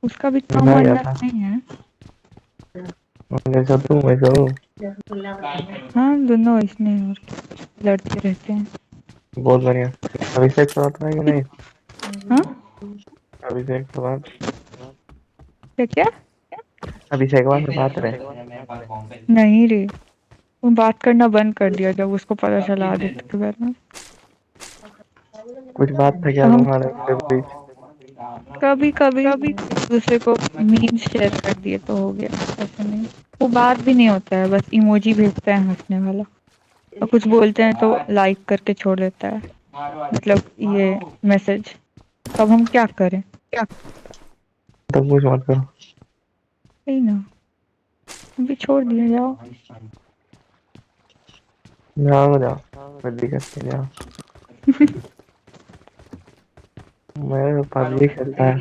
उसका भी काम मैं गया अंदर था। नहीं है। जैसा तू वैसा हूँ। हाँ दोनों इसने और लड़ते रहते हैं। बहुत बढ़िया। अभिषेक से बात है कि नहीं? हाँ अभिषेक से बात। क्या क्या? अभिषेक से बात रहे। नहीं रे, वो बात करना बंद कर दिया जब उसको पता चला आदित्य के बारे में। कुछ बात था तो क्या हम तुम्हारे उनके बीच? कभी कभी एक दूसरे को मीम्स शेयर कर दिए तो हो गया, ऐसा नहीं। वो बात भी नहीं होता है, बस इमोजी भेजता है हंसने वाला, और कुछ बोलते हैं तो लाइक करके छोड़ देता है, मतलब ये मैसेज। अब हम क्या करें? तो कुछ मत करो। सही ना, अभी छोड़ दिया, जाओ। जाओ जाओ, कोई दिक्कत नहीं, जाओ। मैं पबजी खेलता है।